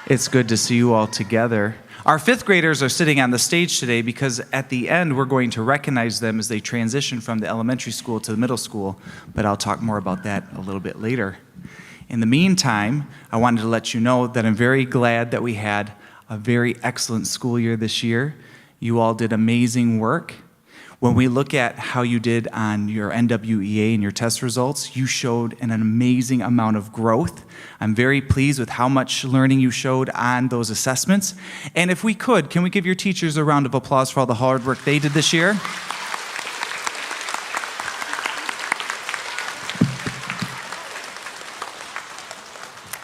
It's good to see you all together. Our fifth graders are sitting on the stage today because at the end we're going to recognize them as they transition from the elementary school to the middle school, but I'll talk more about that a little bit later. In the meantime, I wanted to let you know that I'm very glad that we had a very excellent school year this year. You all did amazing work. When we look at how you did on your NWEA and your test results, you showed an amazing amount of growth. I'm very pleased with how much learning you showed on those assessments. And if we could, can we give your teachers a round of applause for all the hard work they did this year?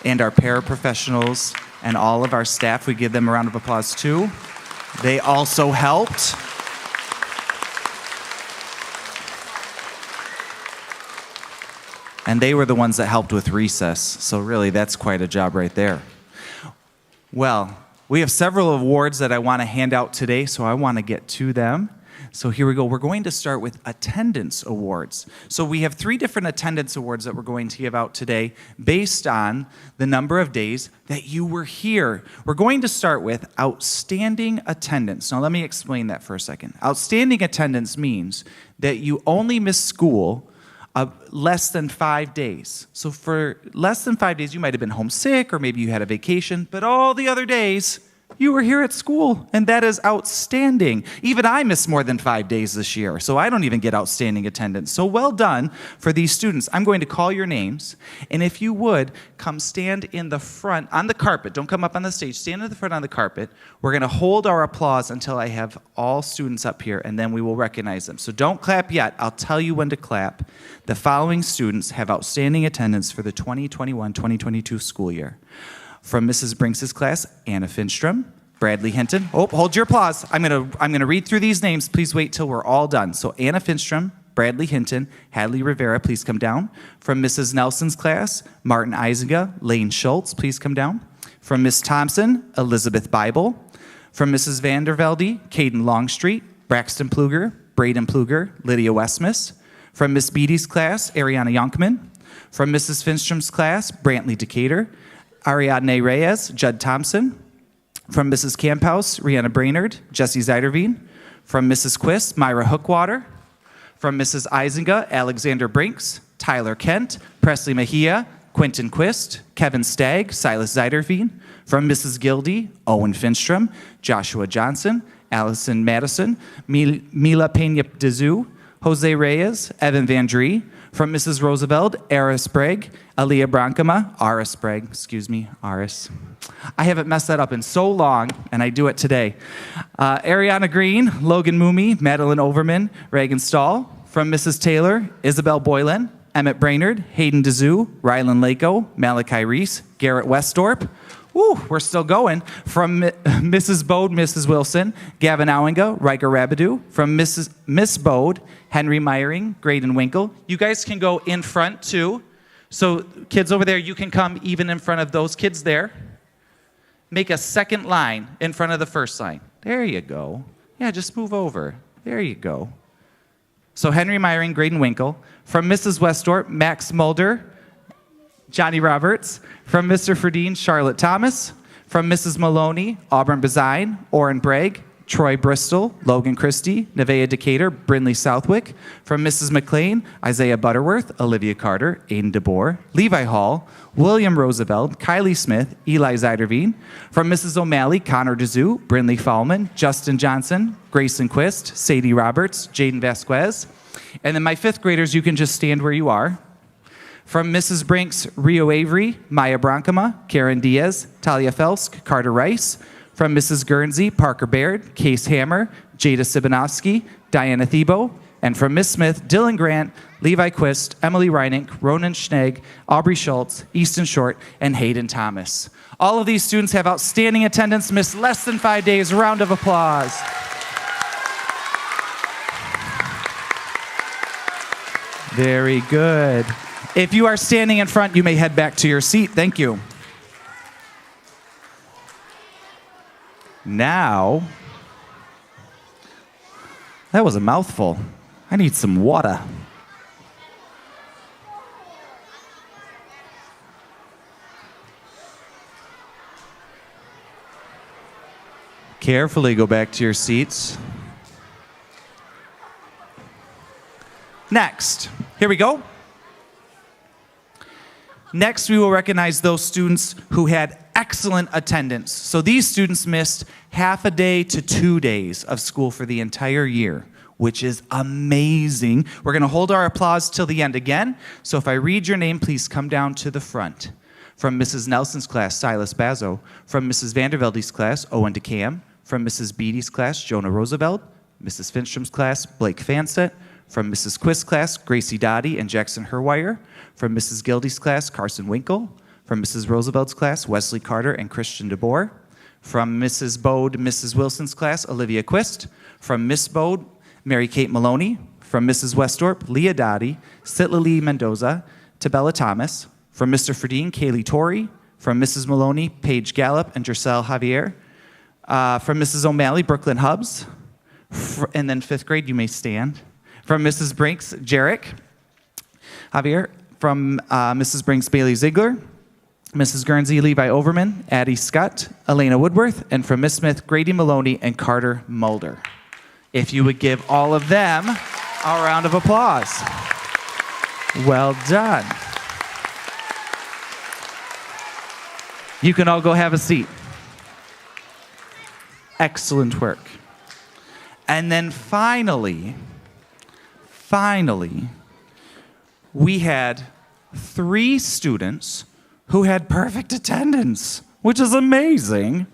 And our paraprofessionals and all of our staff, we give them a round of applause too. They also helped. And they were the ones that helped with recess. So really, that's quite a job right there. Well, we have several awards that I want to hand out today, so I want to get to them. So here we go. We're going to start with attendance awards. So we have 3 different attendance awards that we're going to give out today based on the number of days that you were here. We're going to start with outstanding attendance. Now let me explain that for a second. Outstanding attendance means that you only missed school less than 5 days. So for less than 5 days, you might have been homesick or maybe you had a vacation, but all the other days, you were here at school, and that is outstanding. Even I missed more than 5 days this year, so I don't even get outstanding attendance. So well done for these students. I'm going to call your names, and if you would, come stand in the front on the carpet. Don't come up on the stage. Stand in the front on the carpet. We're going to hold our applause until I have all students up here, and then we will recognize them. So don't clap yet. I'll tell you when to clap. The following students have outstanding attendance for the 2021-2022 school year. From Mrs. Brinks' class, Anna Finstrom, Bradley Hinton. Oh, hold your applause. I'm gonna read through these names. Please wait till we're all done. So Anna Finstrom, Bradley Hinton, Hadley Rivera, please come down. From Mrs. Nelson's class, Martin Eisinger, Lane Schultz, please come down. From Miss Thompson, Elizabeth Bible. From Mrs. Vandervelde, Caden Longstreet, Braxton Pluger, Braden Pluger, Lydia Westmus. From Miss Beatty's class, Ariana Yonkman. From Mrs. Finstrom's class, Brantley Decatur, Ariadne Reyes, Judd Thompson. From Mrs. Camphouse, Rihanna Brainerd, Jesse Zeiderveen. From Mrs. Quist, Myra Hookwater. From Mrs. Eisinger, Alexander Brinks, Tyler Kent, Presley Mejia, Quentin Quist, Kevin Stagg, Silas Zeiderveen. From Mrs. Gildy, Owen Finstrom, Joshua Johnson, Allison Madison, Mila Pena Dezu, Jose Reyes, Evan Van Dree. From Mrs. Roosevelt, Aris Sprague, Aaliyah Brankema, Aris Sprague, excuse me, Aris. I haven't messed that up in so long, and I do it today. Ariana Green, Logan Moomey, Madeline Overman, Reagan Stahl. From Mrs. Taylor, Isabel Boylan, Emmett Brainerd, Hayden Dezu, Rylan Lako, Malachi Reese, Garrett Westorp. Woo, we're still going. From Mrs. Bode, Mrs. Wilson, Gavin Owinga, Riker Rabidou. From Miss Bode, Henry Meyering, Graydon Winkle. You guys can go in front too. So kids over there, you can come even in front of those kids there. Make a second line in front of the first line. There you go. Yeah, just move over. There you go. So Henry Meyering, Graydon Winkle. From Mrs. Westorp, Max Mulder, Johnny Roberts. From Mr. Ferdine, Charlotte Thomas. From Mrs. Maloney, Auburn Bazine, Orrin Bragg, Troy Bristol, Logan Christie, Nevaeh Decatur, Brinley Southwick. From Mrs. McLean, Isaiah Butterworth, Olivia Carter, Aiden DeBoer, Levi Hall, William Roosevelt, Kylie Smith, Eli Zeiderveen. From Mrs. O'Malley, Connor Dezu, Brinley Fallman, Justin Johnson, Grayson Quist, Sadie Roberts, Jaden Vasquez. And then my fifth graders, you can just stand where you are. From Mrs. Brinks, Rio Avery, Maya Brankema, Karen Diaz, Talia Felsk, Carter Rice. From Mrs. Guernsey, Parker Baird, Case Hammer, Jada Sibanowski, Diana Thebo. And from Miss Smith, Dylan Grant, Levi Quist, Emily Reinink, Ronan Schnegg, Aubrey Schultz, Easton Short, and Hayden Thomas. All of these students have outstanding attendance, missed less than 5 days. A round of applause. Very good. If you are standing in front, you may head back to your seat. Thank you. Now, that was a mouthful. I need some water. Carefully go back to your seats. Next, here we go. Next, we will recognize those students who had excellent attendance. So these students missed half a day to 2 days of school for the entire year, which is amazing. We're going to hold our applause till the end again. So if I read your name, please come down to the front. From Mrs. Nelson's class, Silas Bazo. From Mrs. Vandervelde's class, Owen DeCam. From Mrs. Beatty's class, Jonah Roosevelt. Mrs. Finstrom's class, Blake Fansett. From Mrs. Quist's class, Gracie Dottie and Jackson Herwire. From Mrs. Gildy's class, Carson Winkle. From Mrs. Roosevelt's class, Wesley Carter and Christian DeBoer. From Mrs. Bode, Mrs. Wilson's class, Olivia Quist. From Miss Bode, Mary Kate Maloney. From Mrs. Westorp, Leah Dottie, Citlali Mendoza, Tabella Thomas. From Mr. Ferdine, Kaylee Torrey. From Mrs. Maloney, Paige Gallup and Giselle Javier. From Mrs. O'Malley, Brooklyn Hubbs. And then 5th grade, you may stand. From Mrs. Brinks, Jarek Javier. From Mrs. Brinks, Bailey Ziegler. Mrs. Guernsey, Levi Overman, Addie Scott, Elena Woodworth, and from Miss Smith, Grady Maloney and Carter Mulder. If you would give all of them a round of applause. Well done. You can all go have a seat. Excellent work. And then finally, we had 3 students who had perfect attendance, which is amazing.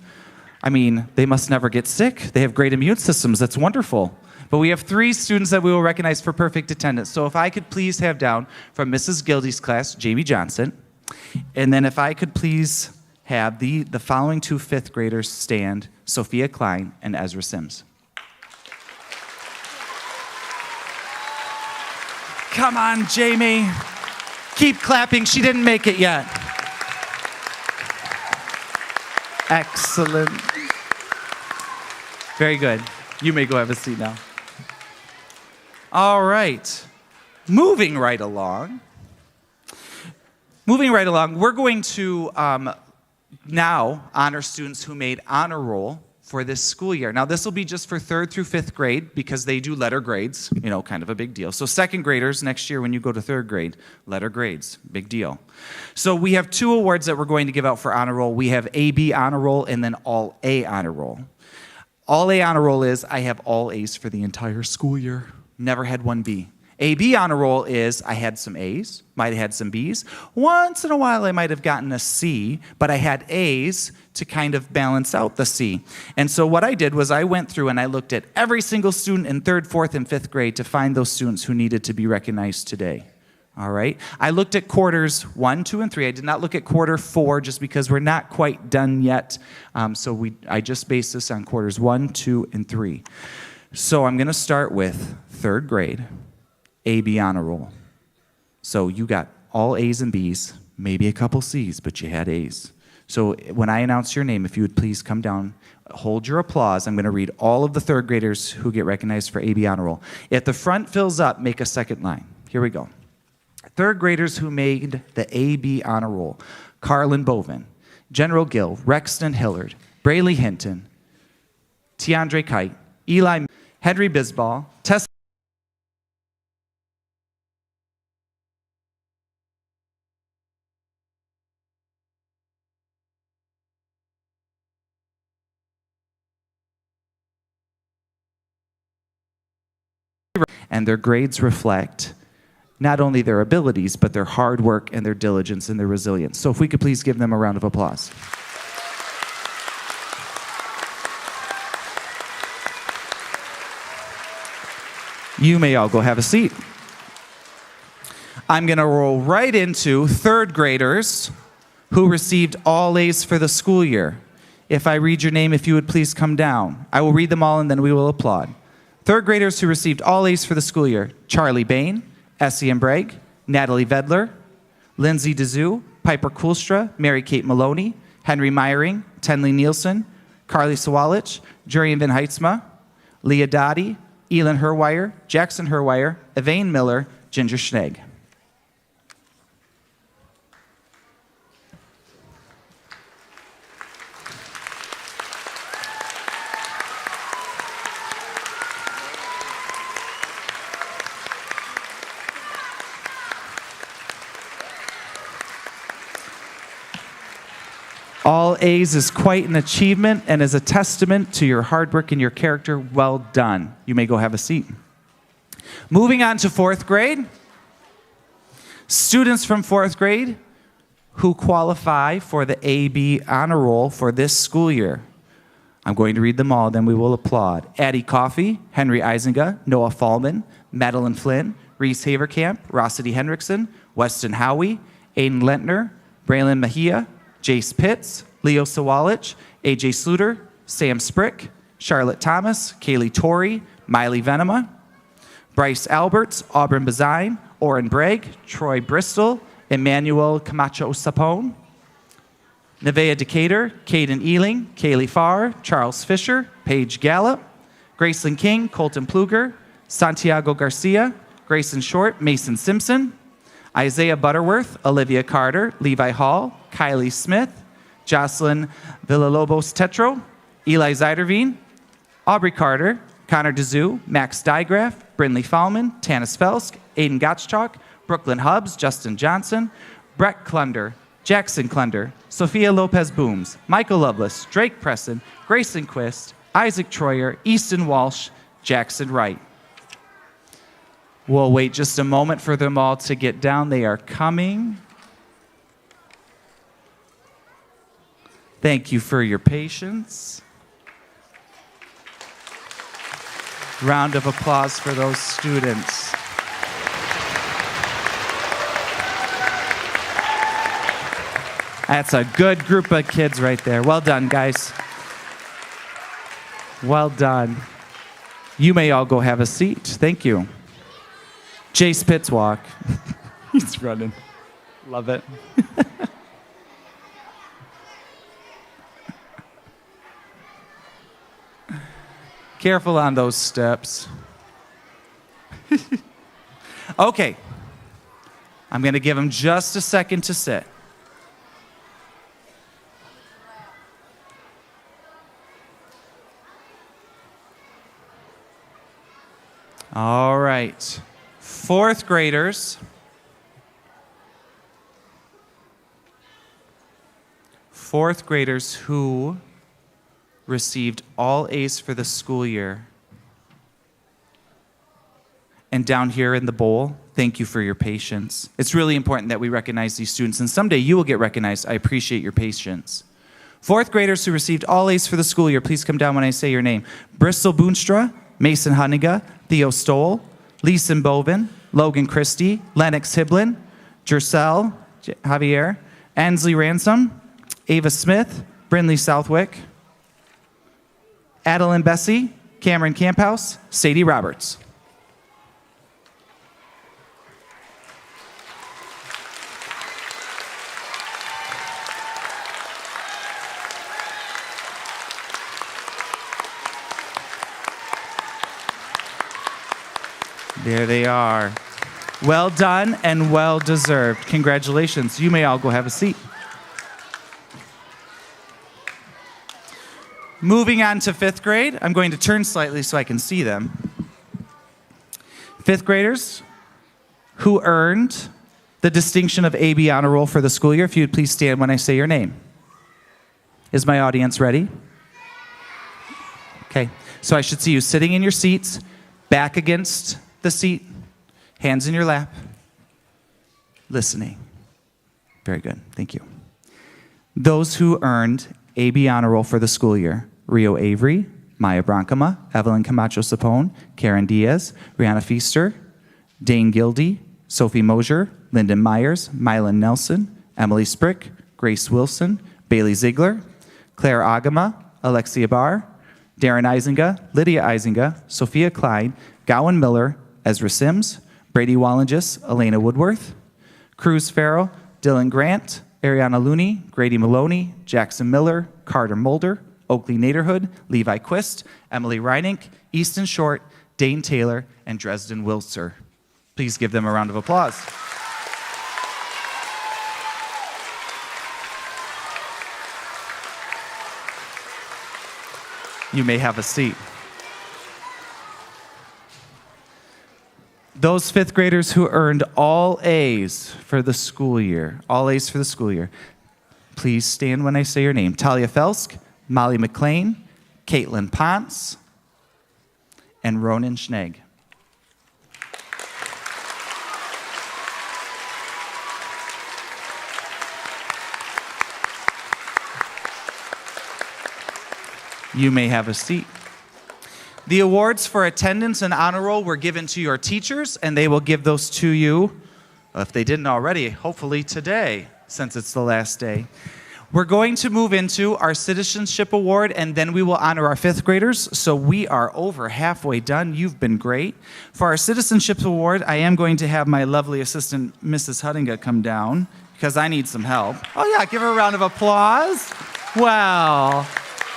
I mean, they must never get sick. They have great immune systems. That's wonderful. But we have 3 students that we will recognize for perfect attendance. So if I could please have down from Mrs. Gildy's class, Jamie Johnson. And then if I could please have the following 2 5th graders stand, Sophia Klein and Ezra Sims. Come on, Jamie. Keep clapping. She didn't make it yet. Excellent. Very good. You may go have a seat now. All right. Moving right along, we're going to now honor students who made honor roll for this school year. Now, this will be just for 3rd through 5th grade because they do letter grades, kind of a big deal. So 2nd graders, next year when you go to 3rd grade, letter grades, big deal. So we have 2 awards that we're going to give out for honor roll. We have AB honor roll and then all A honor roll. All A honor roll is I have all A's for the entire school year. Never had one B. AB honor roll is I had some A's, might have had some B's. Once in a while I might have gotten a C, but I had A's to kind of balance out the C. And so what I did was I went through and I looked at every single student in 3rd, 4th, and 5th grade to find those students who needed to be recognized today. All right? I looked at quarters 1, 2, and 3. I did not look at quarter 4 just because we're not quite done yet. I just based this on quarters 1, 2, and 3. So I'm going to start with 3rd grade. AB honor roll. So you got all A's and B's, maybe a couple C's, but you had A's. So when I announce your name, if you would please come down, hold your applause. I'm going to read all of the 3rd graders who get recognized for AB honor roll. If the front fills up, make a second line. Here we go. 3rd graders who made the AB honor roll: Carlin Bovin, General Gill, Rexton Hillard, Brayley Hinton, Tiandre Kite, Eli, Henry Bisball, Tess, and their grades reflect not only their abilities, but their hard work and their diligence and their resilience. So if we could please give them a round of applause. You may all go have a seat. I'm going to roll right into 3rd graders who received all A's for the school year. If I read your name, if you would please come down. I will read them all and then we will applaud. 3rd graders who received all A's for the school year: Charlie Bain, Essie Bragg, Natalie Vedler, Lindsay DeZoo, Piper Koolstra, Mary Kate Maloney, Henry Meyering, Tenley Nielsen, Carly Sawalich, Jurian Van Heitzma, Leah Dottie, Elin Herwire, Jackson Herwire, Evane Miller, Ginger Schnegg. All A's is quite an achievement and is a testament to your hard work and your character. Well done. You may go have a seat. Moving on to fourth grade. Students from fourth grade who qualify for the AB honor roll for this school year. I'm going to read them all, then we will applaud. Addie Coffey, Henry Eisinga, Noah Fallman, Madeline Flynn, Reese Haverkamp, Rossity Hendrickson, Weston Howie, Aiden Lentner, Braylon Mejia, Jace Pitts, Leo Sawalich, AJ Sluter, Sam Sprick, Charlotte Thomas, Kaylee Torrey, Miley Venema, Bryce Alberts, Auburn Bazine, Oren Bragg, Troy Bristol, Emmanuel Camacho Sapone, Nevaeh Decatur, Caden Ealing, Kaylee Farr, Charles Fisher, Paige Gallup, Graceland King, Colton Pluger, Santiago Garcia, Grayson Short, Mason Simpson, Isaiah Butterworth, Olivia Carter, Levi Hall, Kylie Smith, Jocelyn Villalobos Tetro, Eli Zeiderveen, Aubrey Carter, Connor DeZoo, Max Digraph, Brinley Fallman, Tanis Felsk, Aiden Gottschalk, Brooklyn Hubbs, Justin Johnson, Brett Klunder, Jackson Klunder, Sophia Lopez Booms, Michael Lovelace, Drake Presson, Grayson Quist, Isaac Troyer, Easton Walsh, Jackson Wright. We'll wait just a moment for them all to get down. They are coming. Thank you for your patience. Round of applause for those students. That's a good group of kids right there. Well done, guys. Well done. You may all go have a seat. Thank you. Jace Pitts walk. He's running. Love it. Careful on those steps. Okay. I'm going to give him just a second to sit. All right. Fourth graders. Fourth graders who received all A's for the school year. And down here in the bowl, thank you for your patience. It's really important that we recognize these students, and someday you will get recognized. I appreciate your patience. Fourth graders who received all A's for the school year, please come down when I say your name. Bristol Boonstra, Mason Huniga, Theo Stoll, Leeson Bovin, Logan Christie, Lennox Hiblin, Jercel Javier, Ansley Ransom, Ava Smith, Brinley Southwick, Adeline Bessie, Cameron Camphouse, Sadie Roberts. There they are. Well done and well deserved. Congratulations. You may all go have a seat. Moving on to fifth grade. I'm going to turn slightly so I can see them. Fifth graders who earned the distinction of AB Honor Roll for the school year. If you'd please stand when I say your name. Is my audience ready? Okay. So I should see you sitting in your seats, back against the seat, hands in your lap, listening. Very good. Thank you. Those who earned AB Honor Roll for the school year: Rio Avery, Maya Bronkema, Evelyn Camacho Sapone, Karen Diaz, Rihanna Feaster, Dane Gildy, Sophie Mosier, Lyndon Myers, Mylan Nelson, Emily Sprick, Grace Wilson, Bailey Ziegler, Claire Agama, Alexia Barr, Darren Eisinga, Lydia Eisinga, Sophia Klein, Gowan Miller, Ezra Sims, Brady Wallingis, Elena Woodworth, Cruz Farrell, Dylan Grant, Ariana Looney, Grady Maloney, Jackson Miller, Carter Mulder, Oakley Naderhood, Levi Quist, Emily Reinink, Easton Short, Dane Taylor, and Dresden Wiltzer. Please give them a round of applause. You may have a seat. Those fifth graders who earned all A's for the school year, all A's for the school year, Please stand when I say your name. Talia Felsk, Molly McLean, Caitlin Ponce, and Ronan Schnegg. You may have a seat. The awards for attendance and honor roll were given to your teachers, and they will give those to you, if they didn't already, hopefully today, since it's the last day. We're going to move into our Citizenship Award, and then we will honor our fifth graders. So we are over halfway done. You've been great. For our Citizenship Award, I am going to have my lovely assistant, Mrs. Huttinga, come down, because I need some help. Oh yeah, give her a round of applause. Wow.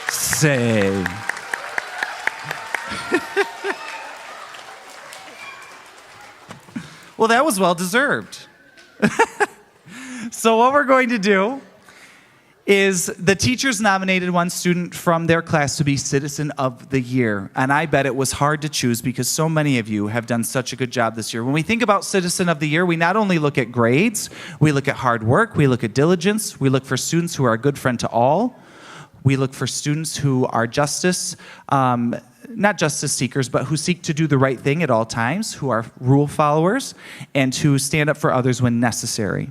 Say. Well, that was well deserved. So what we're going to do is the teachers nominated one student from their class to be Citizen of the Year. And I bet it was hard to choose because so many of you have done such a good job this year. When we think about Citizen of the Year, we not only look at grades, we look at hard work, we look at diligence, we look for students who are a good friend to all. We look for students who are not justice seekers, but who seek to do the right thing at all times, who are rule followers, and who stand up for others when necessary.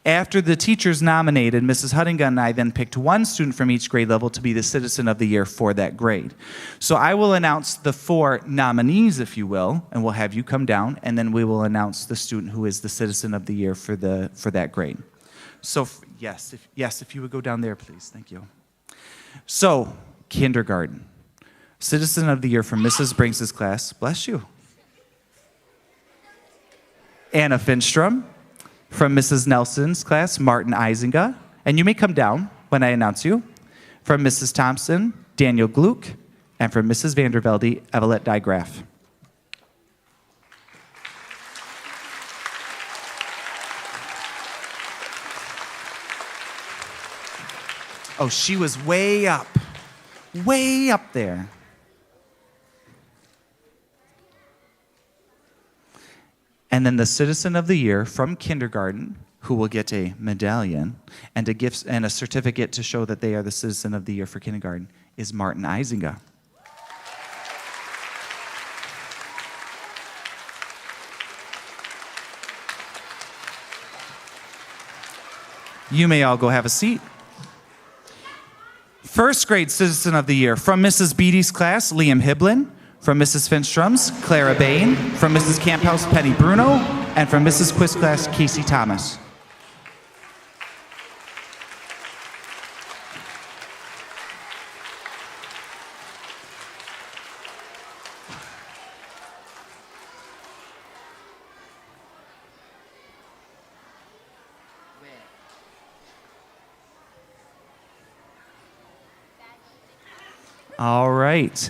After the teachers nominated, Mrs. Huttinga and I then picked one student from each grade level to be the Citizen of the Year for that grade. So I will announce the 4 nominees, if you will, and we'll have you come down, and then we will announce the student who is the Citizen of the Year for that grade. So yes, if you would go down there, please. Thank you. So, kindergarten. Citizen of the Year from Mrs. Brinks' class. Bless you. Anna Finstrom. From Mrs. Nelson's class, Martin Eisinga. And you may come down when I announce you. From Mrs. Thompson, Daniel Gluck. And from Mrs. Vandervelde, Evelette Digraf. Oh, she was way up there. And then the Citizen of the Year from kindergarten, who will get a medallion and a gift and a certificate to show that they are the Citizen of the Year for kindergarten, is Martin Eisinga. You may all go have a seat. First grade Citizen of the Year from Mrs. Beatty's class, Liam Hiblin. From Mrs. Finstrom's, Clara Bain. From Mrs. Camphouse, Penny Bruno. And from Mrs. Quist's class, Casey Thomas. All right.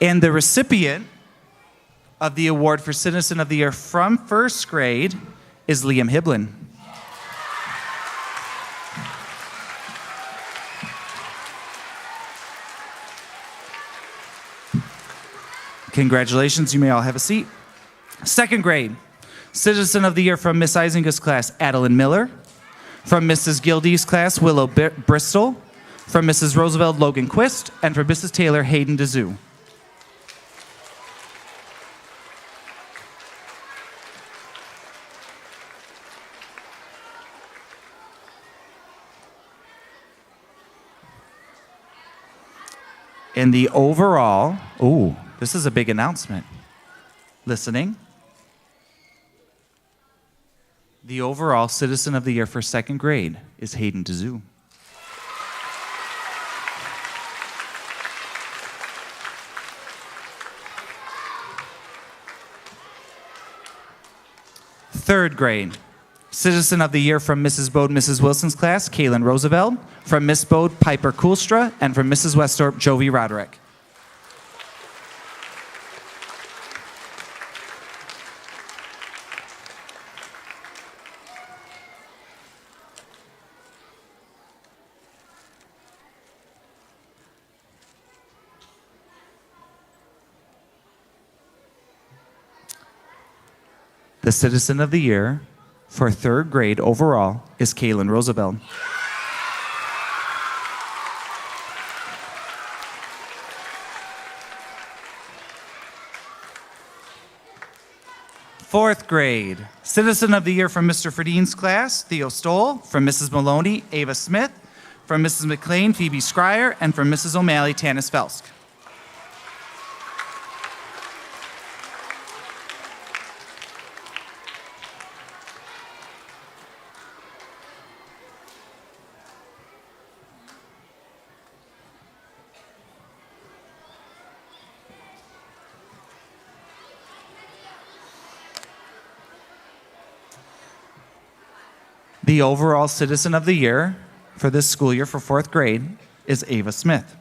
And the recipient of the award for Citizen of the Year from first grade is Liam Hiblin. Congratulations, you may all have a seat. Second grade, Citizen of the Year from Miss Eisinga's class, Adeline Miller. From Mrs. Gildee's class, Willow Bristol. From Mrs. Roosevelt, Logan Quist. And from Mrs. Taylor, Hayden DeZoo. In the overall, this is a big announcement. Listening. The overall Citizen of the Year for second grade is Hayden DeZoo. Third grade, Citizen of the Year from Mrs. Bode, Mrs. Wilson's class, Kaylin Roosevelt. From Miss Bode, Piper Koolstra. And from Mrs. Westorp, Jovi Roderick. The Citizen of the Year for third grade overall is Kaylin Roosevelt. Fourth grade, Citizen of the Year from Mr. Fredine's class, Theo Stoll. From Mrs. Maloney, Ava Smith. From Mrs. McLean, Phoebe Scryer. And from Mrs. O'Malley, Tanis Felsk. The overall Citizen of the Year for this school year for fourth grade is Ava Smith.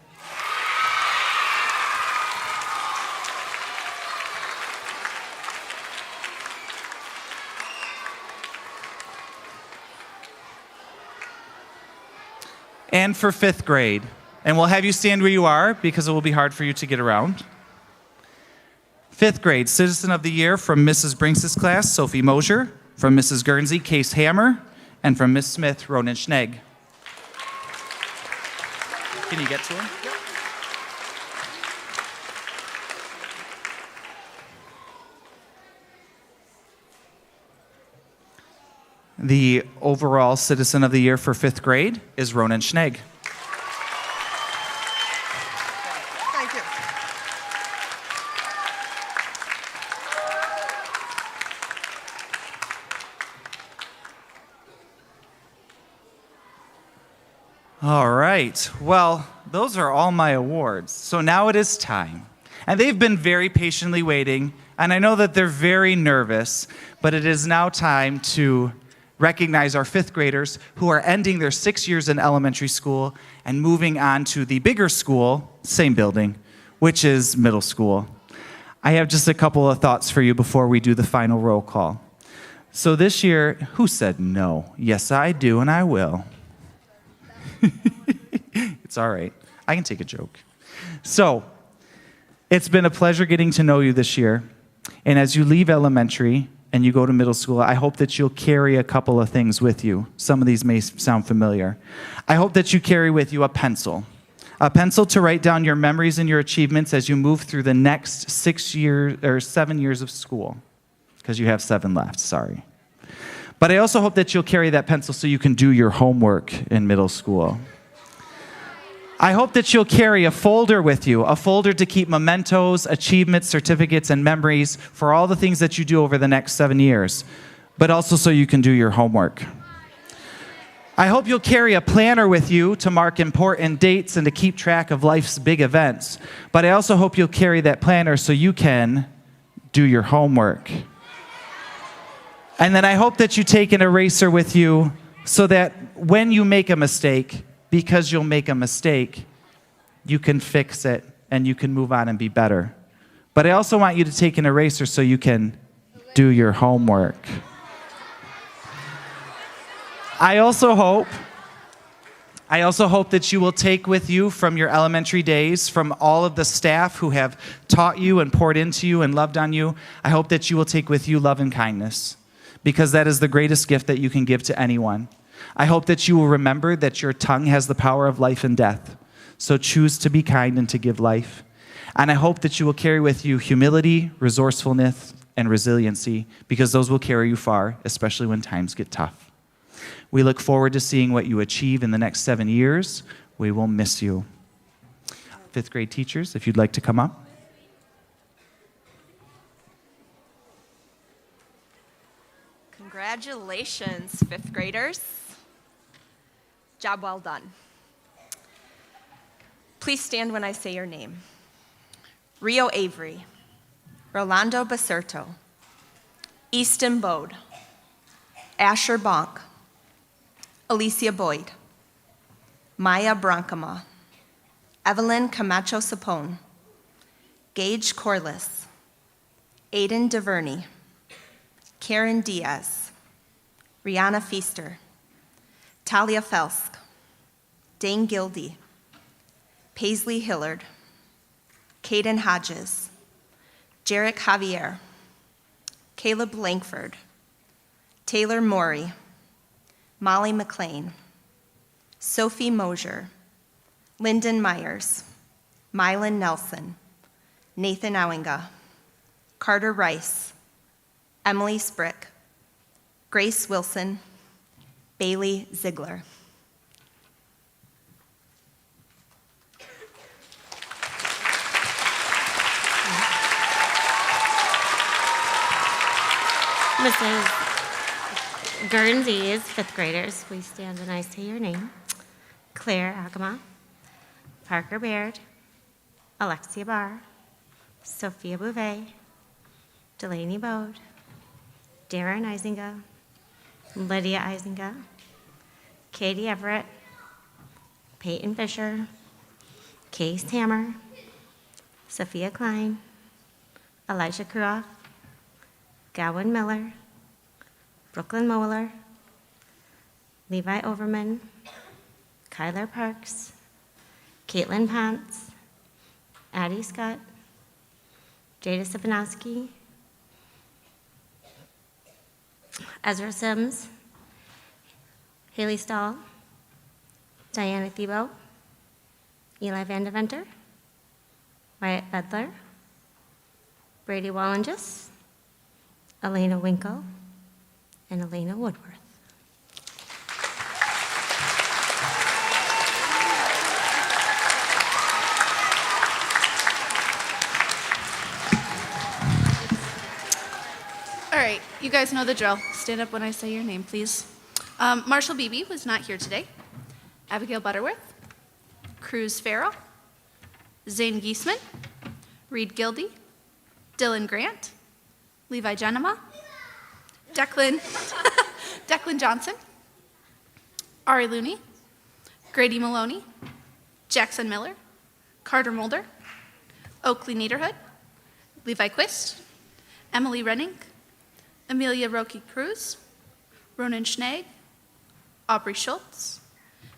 And for fifth grade, and we'll have you stand where you are because it will be hard for you to get around. Fifth grade, Citizen of the Year from Mrs. Brinks' class, Sophie Mosier. From Mrs. Guernsey, Case Hammer. And from Miss Smith, Ronan Schnegg. Can you get to him? Yep. The overall Citizen of the Year for fifth grade is Ronan Schnegg. Thank you. All right. Well, those are all my awards. So now it is time. And they've been very patiently waiting, and I know that they're very nervous, but it is now time to recognize our fifth graders who are ending their 6 years in elementary school and moving on to the bigger school, same building, which is middle school. I have just a couple of thoughts for you before we do the final roll call. So this year, who said no? Yes, I do, and I will. It's all right. I can take a joke. So, it's been a pleasure getting to know you this year. And as you leave elementary and you go to middle school, I hope that you'll carry a couple of things with you. Some of these may sound familiar. I hope that you carry with you a pencil to write down your memories and your achievements as you move through the next 6 years or 7 years of school, because you have 7 left, sorry. But I also hope that you'll carry that pencil so you can do your homework in middle school. I hope that you'll carry a folder with you, a folder to keep mementos, achievements, certificates, and memories for all the things that you do over the next 7 years, but also so you can do your homework. I hope you'll carry a planner with you to mark important dates and to keep track of life's big events, but I also hope you'll carry that planner so you can do your homework. And then I hope that you take an eraser with you so that when you make a mistake, because you'll make a mistake, you can fix it and you can move on and be better. But I also want you to take an eraser so you can do your homework. I also hope that you will take with you from your elementary days, from all of the staff who have taught you and poured into you and loved on you, I hope that you will take with you love and kindness, because that is the greatest gift that you can give to anyone. I hope that you will remember that your tongue has the power of life and death. So choose to be kind and to give life. And I hope that you will carry with you humility, resourcefulness, and resiliency, because those will carry you far, especially when times get tough. We look forward to seeing what you achieve in the next 7 years. We will miss you. Fifth grade teachers, if you'd like to come up. Congratulations, fifth graders. Job well done. Please stand when I say your name. Rio Avery, Rolando Baserto, Easton Bode, Asher Bonk, Alicia Boyd, Maya Brankama, Evelyn Camacho Sapone, Gage Corliss, Aiden DeVerney, Karen Diaz, Rihanna Feaster, Talia Felsk, Dane Gildy, Paisley Hillard, Caden Hodges, Jarek Javier, Caleb Langford, Taylor Morey, Molly McLean, Sophie Mosier, Lyndon Myers, Mylan Nelson, Nathan Owinga, Carter Rice, Emily Sprick, Grace Wilson, Bailey Ziegler. Mrs. Guernsey's fifth graders, please stand when I say your name. Claire Agama, Parker Baird, Alexia Barr, Sophia Bouvet, Delaney Bode, Darren Isinga, Lydia Isinga, Katie Everett, Peyton Fisher, Case Hammer, Sophia Klein, Elijah Kruoff, Gowan Miller, Brooklyn Moeller, Levi Overman, Kyler Parks, Caitlin Ponce, Addie Scott, Jada Sipanowski, Ezra Sims, Haley Stahl, Diana Thiebaud, Eli Vandeventer, Wyatt Bedler, Brady Wallengis, Elena Winkle, and Elena Woodworth. All right, you guys know the drill. Stand up when I say your name, please. Marshall Beebe was not here today. Abigail Butterworth, Cruz Farrell, Zane Giesman, Reed Gildy, Dylan Grant, Levi Genema, Declan Johnson, Ari Looney, Grady Maloney, Jackson Miller, Carter Mulder, Oakley Niederhood, Levi Quist, Emily Renning, Amelia Roque Cruz, Ronan Schnag, Aubrey Schultz,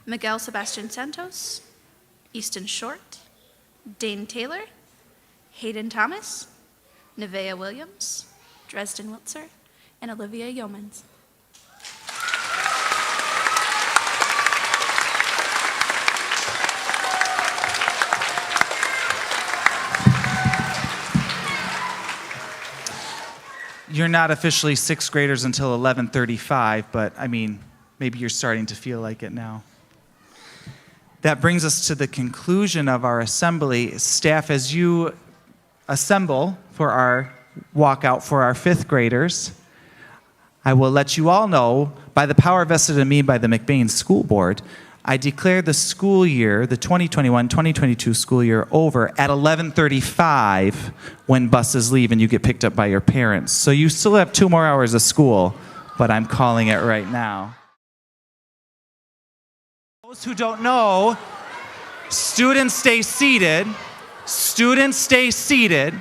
Miguel Sebastian Santos, Easton Short, Dane Taylor, Hayden Thomas, Nevaeh Williams, Dresden Wiltzer, and Olivia Yeomans. You're not officially sixth graders until 11:35, but I mean, maybe you're starting to feel like it now. That brings us to the conclusion of our assembly. Staff, as you assemble for our walkout for our fifth graders, I will let you all know, by the power vested in me by the McBain School Board, I declare the school year, the 2021-2022 school year, over at 11:35 when buses leave and you get picked up by your parents. So you still have 2 more hours of school, but I'm calling it right now. Those who don't know, students stay seated. Students stay seated.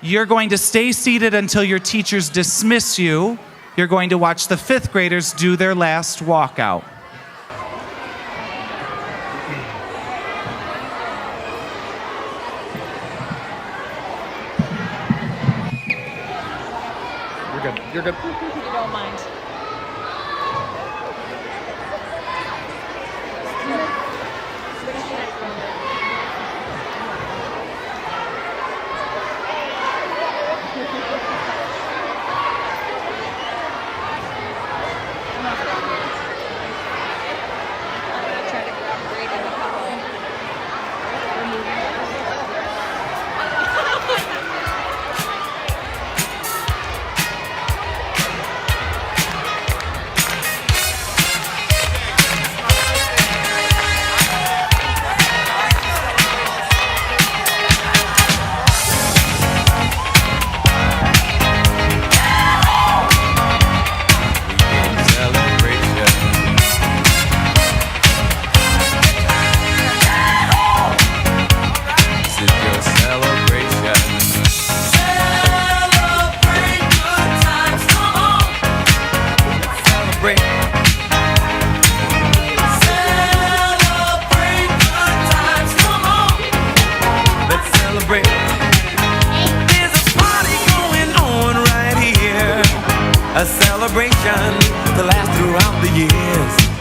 You're going to stay seated until your teachers dismiss you. You're going to watch the fifth graders do their last walkout. You're good. You don't mind. Try to grab Brady in the couple. We're moving. tradition to last throughout the years.